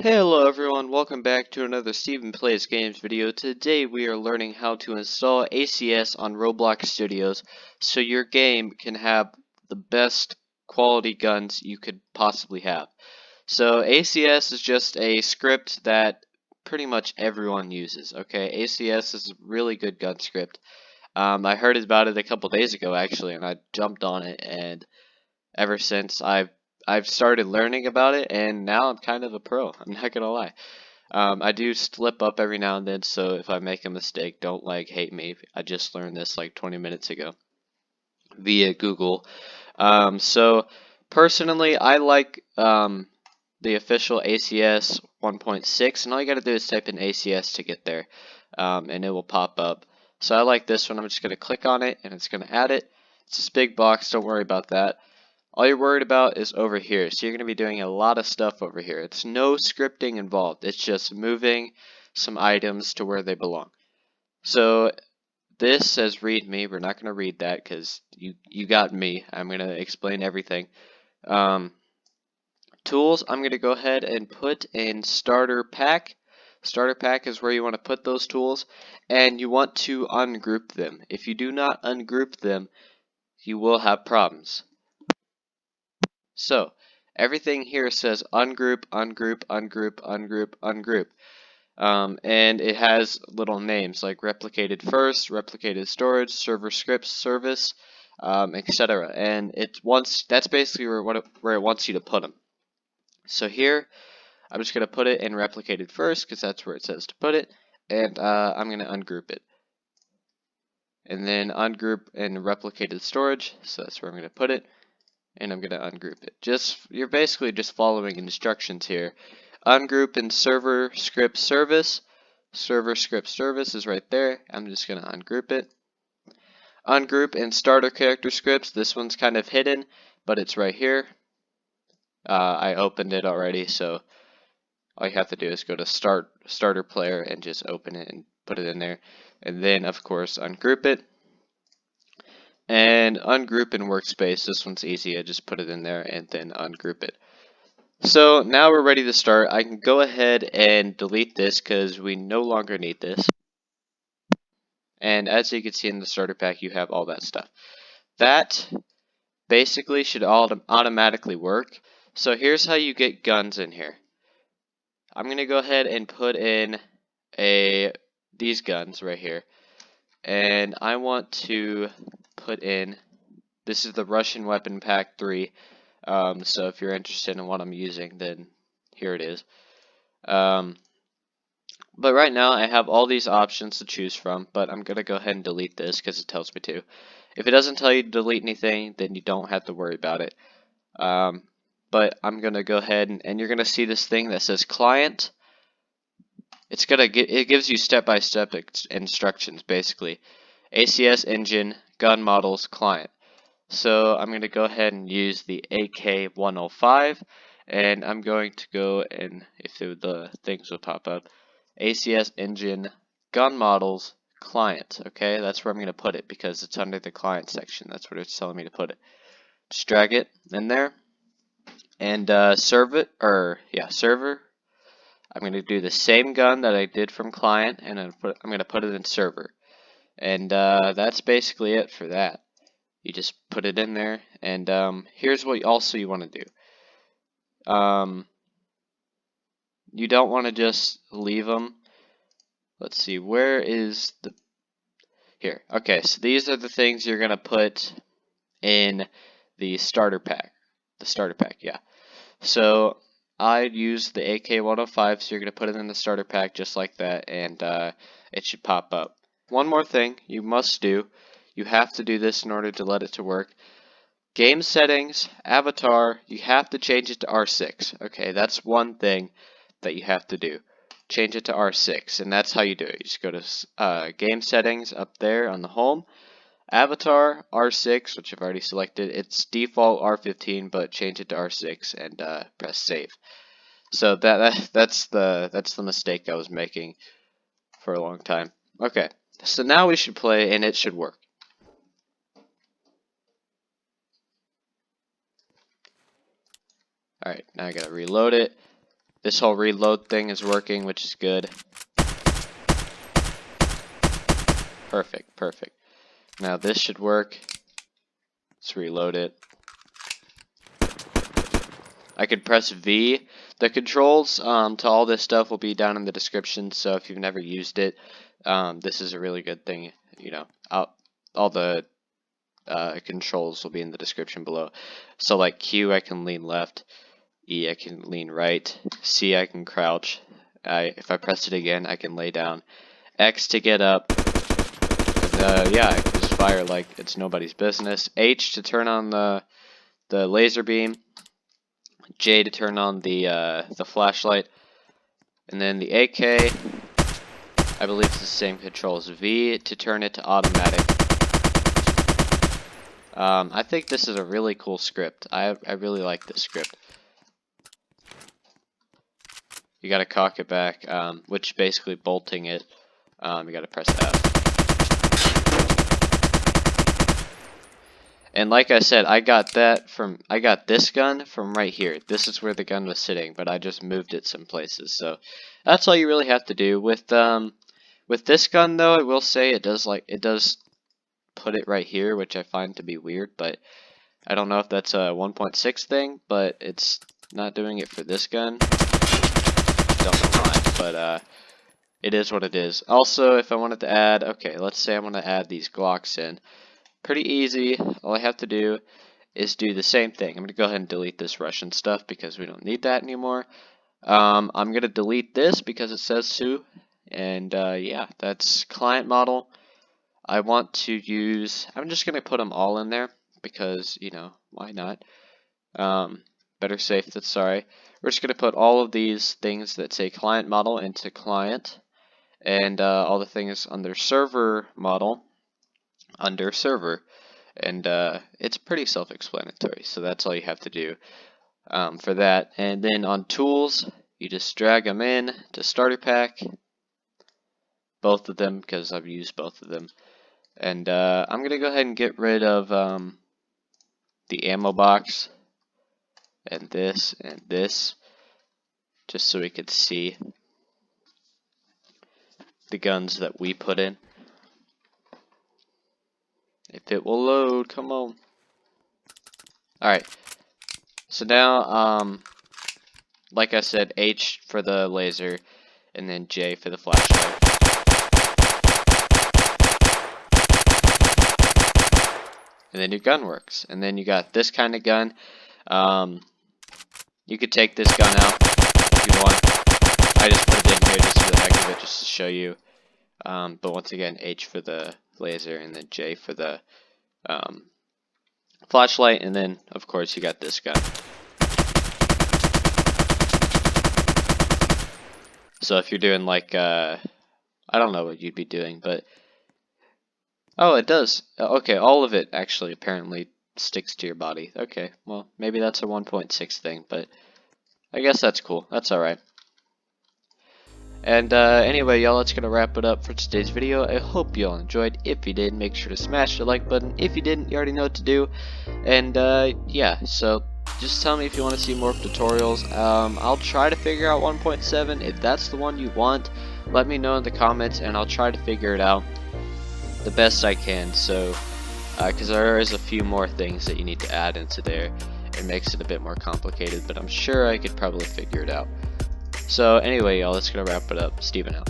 Hello everyone, welcome back to another Steven Plays Games video. Today we are learning how to install ACS on Roblox Studios so your game can have the best quality guns you could possibly have. So ACS is just a script that pretty much everyone uses, okay? ACS is a really good gun script. I heard about it a couple days ago actually, and I jumped on it, and ever since I've started learning about it, and now I'm kind of a pro. I'm not gonna lie. I do slip up every now and then, so if I make a mistake, don't hate me. I just learned this like 20 minutes ago via Google. So personally, I like the official ACS 1.6, and all you gotta do is type in ACS to get there, and it will pop up. So I like this one. I'm just gonna click on it, and it's gonna add it. It's this big box. Don't worry about that. All you're worried about is over here. So you're going to be doing a lot of stuff over here. It's no scripting involved. It's just moving some items to where they belong. So this says read me. We're not going to read that because you got me. I'm going to explain everything. Tools, I'm going to go ahead and put in starter pack. Starter pack is where you want to put those tools, and you want to ungroup them. If you do not ungroup them, you will have problems. So everything here says ungroup, ungroup, ungroup, ungroup, ungroup. And it has little names like replicated first, replicated storage, server scripts, service, etc. And that's basically where it wants you to put them. So here, I'm just going to put it in replicated first because that's where it says to put it, and I'm going to ungroup it. And then ungroup in replicated storage, so that's where I'm going to put it. And I'm going to ungroup it. You're basically just following instructions here. Ungroup in server script service. Server script service is right there. I'm just going to ungroup it. Ungroup in starter character scripts. This one's kind of hidden, but it's right here. I opened it already, so all you have to do is go to starter player and just open it and put it in there. And then, of course, ungroup it. And ungroup in workspace. This one's easy. I just put it in there and then ungroup it. So now we're ready to start. I can go ahead and delete this because we no longer need this. And as you can see in the starter pack, you have all that stuff. That basically should automatically work. So here's how you get guns in here. I'm going to go ahead and put in these guns right here. And I want to put in, this is the Russian Weapon Pack 3. So if you're interested in what I'm using, then here it is. But right now I have all these options to choose from, but I'm going to go ahead and delete this because it tells me to. If it doesn't tell you to delete anything, then you don't have to worry about it. But I'm going to go ahead and you're going to see this thing that says client. It gives you step-by-step instructions, basically. ACS engine, gun models, client. So I'm going to go ahead and use the AK-105, and I'm going to go and, the things will pop up, ACS engine, gun models, client. Okay, that's where I'm going to put it because it's under the client section. That's what it's telling me to put it. Just drag it in there and server. I'm going to do the same gun that I did from client, and I'm going to put it in server. And that's basically it for that. You just put it in there, and here's what you want to do. You don't want to just leave them. Let's see, where is the... Here. Okay, so these are the things you're going to put in the starter pack. The starter pack, yeah. So I'd use the AK-105, so you're going to put it in the starter pack just like that, and it should pop up. One more thing you must do. You have to do this in order to let it to work. Game settings, avatar, you have to change it to R6. Okay, that's one thing that you have to do. Change it to R6, and that's how you do it. You just go to game settings up there on the home. Avatar, R6, which I've already selected. It's default R15, but change it to R6 and press save. So that's the mistake I was making for a long time. Okay, so now we should play, and it should work. Alright, now I gotta reload it. This whole reload thing is working, which is good. Perfect, perfect. Now this should work. Let's reload it. I could press V. The controls to all this stuff will be down in the description, so if you've never used it, this is a really good thing. You know, all the controls will be in the description below. So like Q, I can lean left. E, I can lean right. C, I can crouch. If I press it again, I can lay down. X to get up. And, yeah, I can just fire like it's nobody's business. H to turn on the laser beam. J to turn on the flashlight. And then the AK, I believe it's the same controls. V to turn it to automatic. I think this is a really cool script. I really like this script. You gotta cock it back, which basically bolting it. You gotta press F. And like I said, I got this gun from right here. This is where the gun was sitting, but I just moved it some places. So that's all you really have to do. With this gun though, I will say it does put it right here, which I find to be weird, but I don't know if that's a 1.6 thing, but it's not doing it for this gun. Don't know why, but it is what it is. Also, if I wanted to add, okay, let's say I want to add these Glocks in. Pretty easy. All I have to do is do the same thing. I'm going to go ahead and delete this Russian stuff because we don't need that anymore. I'm going to delete this because it says Sue. And yeah, that's client model. I want to use, I'm just going to put them all in there because, you know, why not? Better safe than sorry. We're just going to put all of these things that say client model into client, and all the things under server model under server, and it's pretty self-explanatory, so that's all you have to do for that. And then on tools, you just drag them in to starter pack, both of them, because I've used both of them. And I'm going to go ahead and get rid of the ammo box and this, just so we could see the guns that we put in. If it will load, come on. Alright, so now, like I said, H for the laser, and then J for the flashlight. And then your gun works. And then you got this kind of gun. You could take this gun out if you want. I just put it in here just for the heck of it, just to show you. But once again, H for the laser, and then J for the flashlight, and then of course you got this gun. So if you're doing like I don't know what you'd be doing, but oh, it does. Okay, all of it actually apparently sticks to your body. Okay, well, maybe that's a 1.6 thing, but I guess that's cool. That's alright. And anyway, y'all, that's going to wrap it up for today's video. I hope y'all enjoyed. If you did, make sure to smash the like button. If you didn't, you already know what to do. And yeah, so just tell me if you want to see more tutorials. I'll try to figure out 1.7. If that's the one you want, let me know in the comments, and I'll try to figure it out the best I can. So because there is a few more things that you need to add into there. It makes it a bit more complicated, but I'm sure I could probably figure it out. So anyway, y'all, that's gonna wrap it up. Steven out.